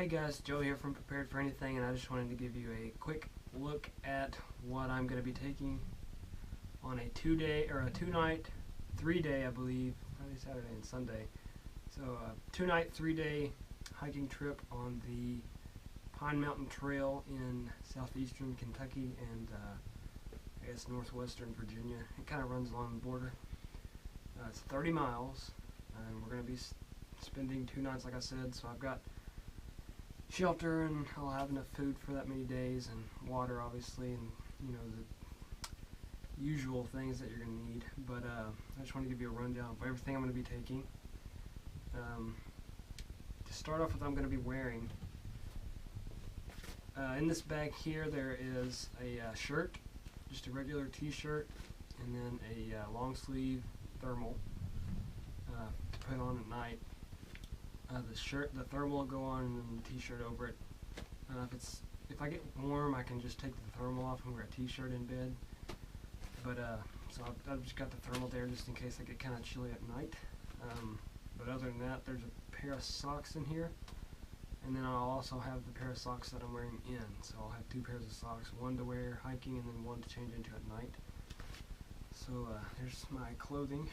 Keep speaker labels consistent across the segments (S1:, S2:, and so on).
S1: Hey guys, Joe here from Prepared for Anything, and I just wanted to give you a quick look at what I'm going to be taking on a 2-night, 3-day, I believe, Friday, Saturday, and Sunday. So a 2-night, 3-day hiking trip on the Pine Mountain Trail in southeastern Kentucky and I guess northwestern Virginia. It kind of runs along the border. It's 30 miles, and we're going to be spending 2 nights, like I said. So I've got shelter, and I'll have enough food for that many days, and water, obviously, and you know, the usual things that you're going to need. But I just want to give you a rundown of everything I'm going to be taking. To start off with, I'm going to be wearing, in this bag here, there is a shirt, just a regular t-shirt, and then a long sleeve thermal to put on at night. The thermal will go on, and then the t-shirt over it. If I get warm, I can just take the thermal off and wear a t-shirt in bed. But so I've just got the thermal there just in case I get kind of chilly at night. But other than that, there's a pair of socks in here, and then I'll also have the pair of socks that I'm wearing in. So I'll have 2 pairs of socks, one to wear hiking and then one to change into at night. So there's my clothing.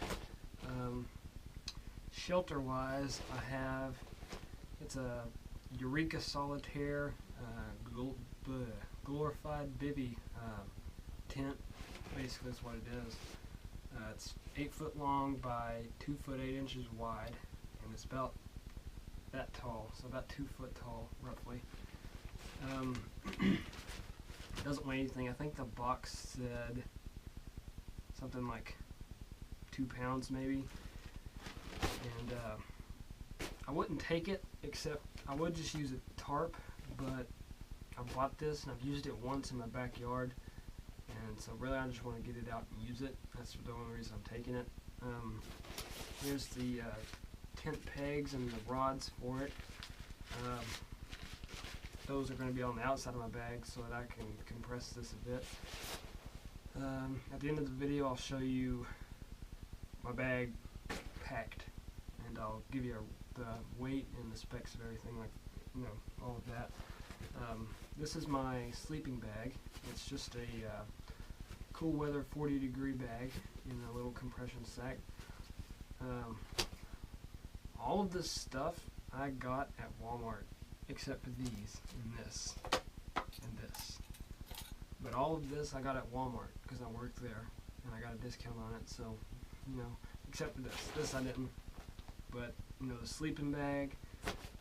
S1: Shelter-wise, it's a Eureka Solitaire glorified bivy tent. Basically, that's what it is. It's 8 foot long by 2 foot 8 inches wide, and it's about that tall, so about 2 foot tall, roughly. Doesn't weigh anything. I think the box said something like 2 pounds, maybe. And I wouldn't take it, except I would just use a tarp, but I bought this and I've used it once in my backyard, and so really I just want to get it out and use it. That's the only reason I'm taking it. Here's the tent pegs and the rods for it. Those are going to be on the outside of my bag so that I can compress this a bit. At the end of the video, I'll show you my bag packed, and I'll give you the weight and the specs of everything, like, you know, all of that. This is my sleeping bag. It's just a cool weather 40-degree bag in a little compression sack. All of this stuff I got at Walmart, except for these and this and this. But all of this I got at Walmart because I worked there and I got a discount on it. So, you know, except for this. This I didn't. But, you know, the sleeping bag,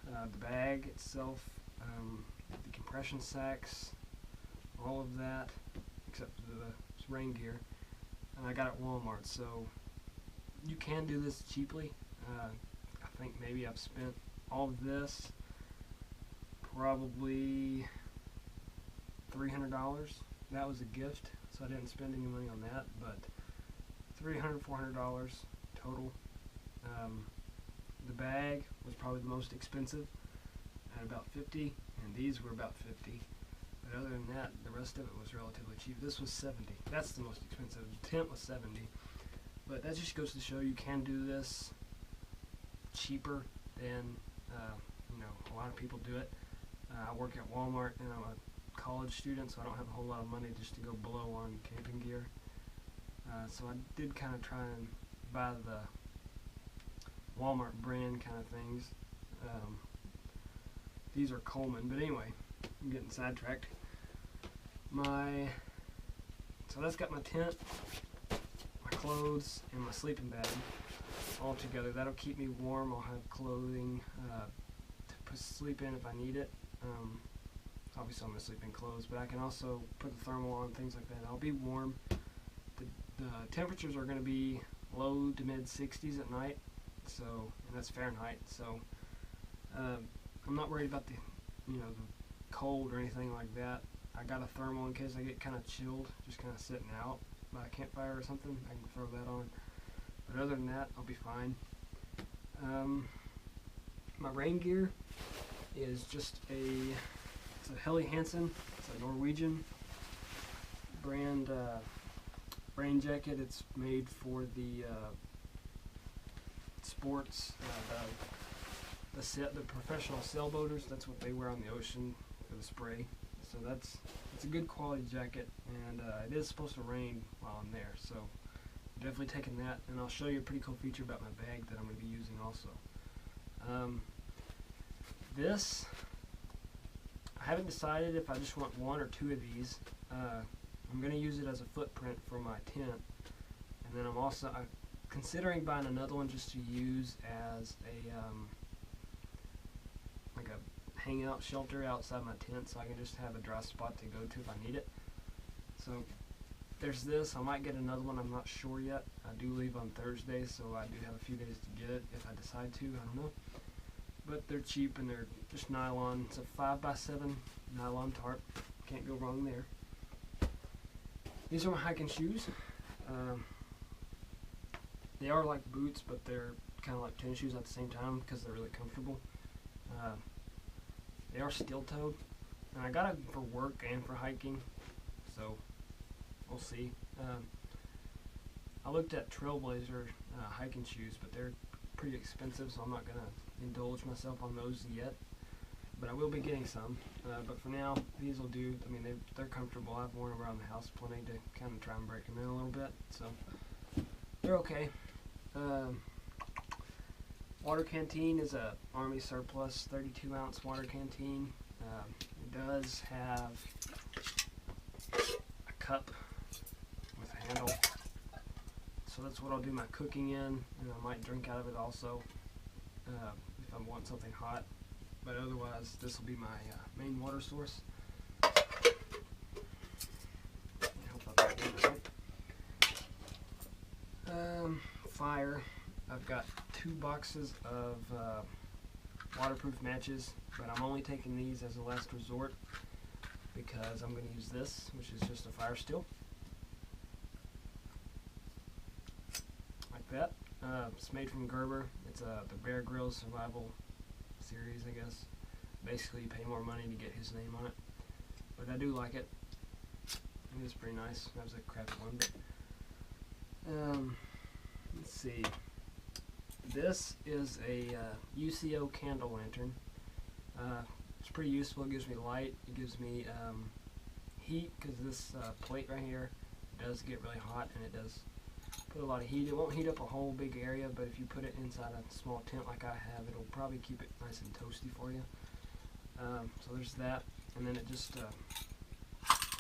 S1: the bag itself, the compression sacks, all of that, except for the rain gear, and I got it at Walmart. So you can do this cheaply. I think maybe I've spent all of this probably $300. That was a gift, so I didn't spend any money on that, but $300, $400 total. The bag was probably the most expensive at about $50, and these were about $50. But other than that, the rest of it was relatively cheap. This was $70. That's the most expensive. The tent was $70. But that just goes to show you can do this cheaper than you know, a lot of people do it. I work at Walmart, and I'm a college student, so I don't have a whole lot of money just to go blow on camping gear. So I did kind of try and buy the Walmart brand kind of things. These are Coleman, but anyway, I'm getting sidetracked. So that's got my tent, my clothes, and my sleeping bag all together. That'll keep me warm. I'll have clothing to sleep in if I need it. Obviously I'm going to sleep in clothes, but I can also put the thermal on, things like that. I'll be warm. The temperatures are going to be low to mid 60s at night, so, and that's Fahrenheit. So I'm not worried about the cold or anything like that. I got a thermal in case I get kind of chilled, just kind of sitting out by a campfire or something. I can throw that on. But other than that, I'll be fine. My rain gear is just it's a Helly Hanson. It's a Norwegian brand rain jacket. It's made for the sports, the professional sailboaters. That's what they wear on the ocean for the spray. So it's a good quality jacket, and it is supposed to rain while I'm there. So I'm definitely taking that, and I'll show you a pretty cool feature about my bag that I'm going to be using also. This, I haven't decided if I just want one or two of these. I'm going to use it as a footprint for my tent, and then I'm also considering buying another one just to use as a like a hangout shelter outside my tent, so I can just have a dry spot to go to if I need it. So there's this. I might get another one. I'm not sure yet. I do leave on Thursday, so I do have a few days to get it if I decide to. I don't know. But they're cheap and they're just nylon. It's a 5x7 nylon tarp. Can't go wrong there. These are my hiking shoes. They are like boots, but they're kind of like tennis shoes at the same time because they're really comfortable. They are steel-toed, and I got them for work and for hiking, so we'll see. I looked at Trailblazer hiking shoes, but they're pretty expensive, so I'm not going to indulge myself on those yet. But I will be getting some. But for now, these will do. I mean, they're comfortable. I've worn them around the house plenty to kind of try and break them in a little bit, so they're okay. Water canteen is a Army surplus 32-ounce water canteen. It does have a cup with a handle, so that's what I'll do my cooking in, and I might drink out of it also if I want something hot. But otherwise, this will be my main water source. I hope I got that right. Fire. I've got 2 boxes of waterproof matches, but I'm only taking these as a last resort because I'm going to use this, which is just a fire still. Like that. It's made from Gerber. It's the Grylls survival series, I guess. Basically, you pay more money to get his name on it, but I do like it. It is pretty nice. That was a crappy one, but let's see. This is a UCO Candle Lantern. It's pretty useful. It gives me light. It gives me heat, because this plate right here does get really hot, and it does put a lot of heat. It won't heat up a whole big area, but if you put it inside a small tent like I have, it'll probably keep it nice and toasty for you. So there's that, and then it just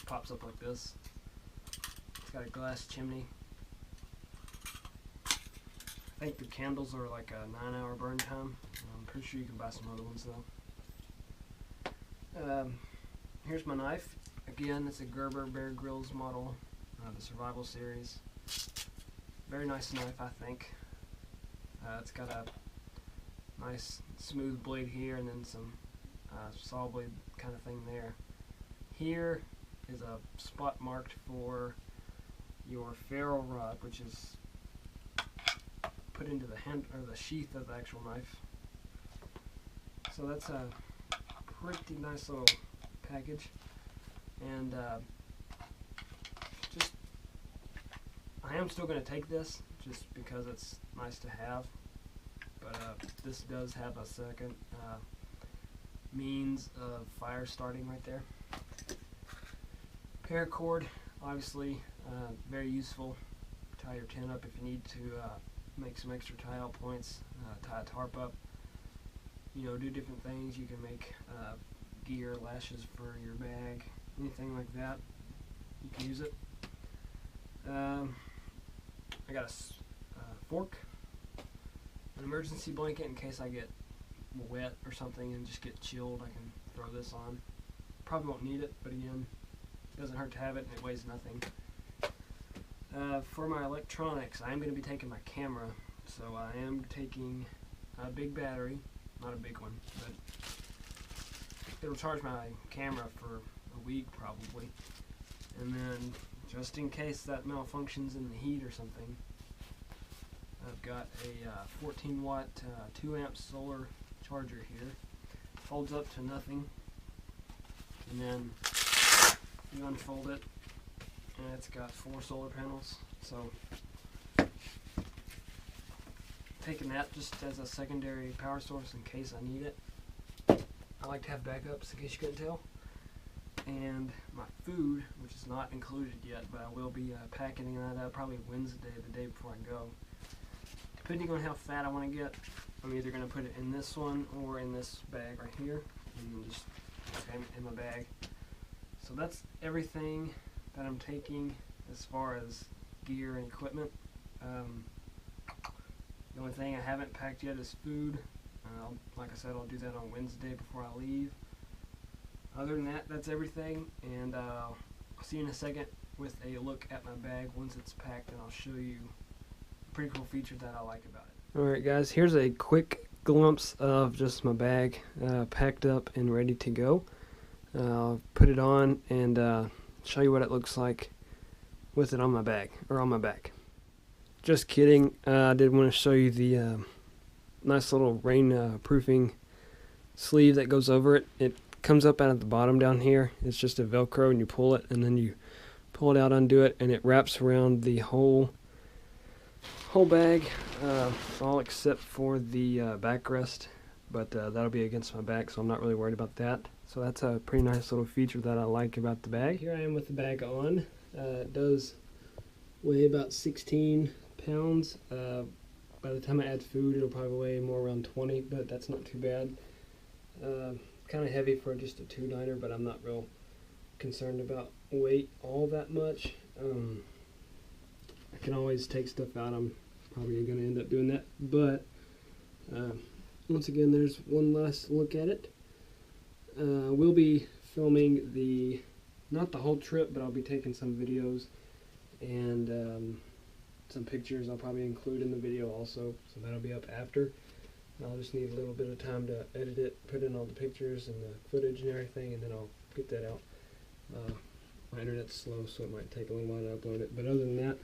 S1: pops up like this. It's got a glass chimney. I think the candles are like a 9-hour burn time. I'm pretty sure you can buy some other ones though. Here's my knife. Again, it's a Gerber Bear Grylls model, the Survival Series. Very nice knife, I think. It's got a nice smooth blade here, and then some saw blade kind of thing there. Here is a spot marked for your ferrule rod, which is put into the hand or the sheath of the actual knife. So that's a pretty nice little package, and just I am still going to take this just because it's nice to have, but this does have a second means of fire starting right there. Paracord, obviously very useful. Tie your tent up if you need to make some extra tie out points, tie a tarp up, you know, do different things. You can make gear, lashes for your bag, anything like that. You can use it. I got a fork, an emergency blanket in case I get wet or something and just get chilled. I can throw this on. Probably won't need it, but again, it doesn't hurt to have it, and it weighs nothing. For my electronics, I am going to be taking my camera, so I am taking a big battery, not a big one, but it'll charge my camera for a week probably, and then just in case that malfunctions in the heat or something, I've got a 14 watt 2 amp solar charger here. Folds up to nothing, and then you unfold it, and it's got 4 solar panels. So taking that just as a secondary power source in case I need it. I like to have backups in case you couldn't tell. And my food, which is not included yet, but I will be packing that up probably Wednesday, the day before I go. Depending on how fat I want to get, I'm either going to put it in this one or in this bag right here, and then just in my bag. So that's everything that I'm taking as far as gear and equipment. The only thing I haven't packed yet is food. Like I said, I'll do that on Wednesday before I leave. Other than that, that's everything, and I'll see you in a second with a look at my bag once it's packed, and I'll show you a pretty cool feature that I like about it. Alright guys, here's a quick glimpse of just my bag packed up and ready to go. I'll put it on and show you what it looks like with it on my bag, or on my back. Just kidding, I did want to show you the nice little rain proofing sleeve that goes over it. It comes up out at the bottom down here. It's just a Velcro, and you pull it, and then you pull it out, undo it, and it wraps around the whole bag, all except for the backrest, but that'll be against my back, so I'm not really worried about that. So that's a pretty nice little feature that I like about the bag. Here I am with the bag on. It does weigh about 16 pounds. By the time I add food, it'll probably weigh more around 20, but that's not too bad. Kind of heavy for just a 2-nighter, but I'm not real concerned about weight all that much. I can always take stuff out. I'm probably going to end up doing that, but once again, there's one last look at it. We'll be filming not the whole trip, but I'll be taking some videos and some pictures I'll probably include in the video also, so that'll be up after. I'll just need a little bit of time to edit it, put in all the pictures and the footage and everything, and then I'll get that out. My internet's slow, so it might take a little while to upload it, but other than that,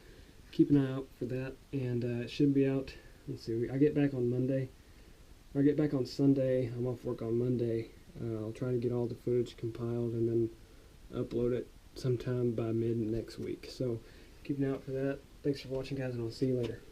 S1: keep an eye out for that, and it should be out. Let's see, I get back on Monday. I get back on Sunday. I'm off work on Monday. I'll try to get all the footage compiled and then upload it sometime by mid next week. So keep an eye out for that. Thanks for watching, guys, and I'll see you later.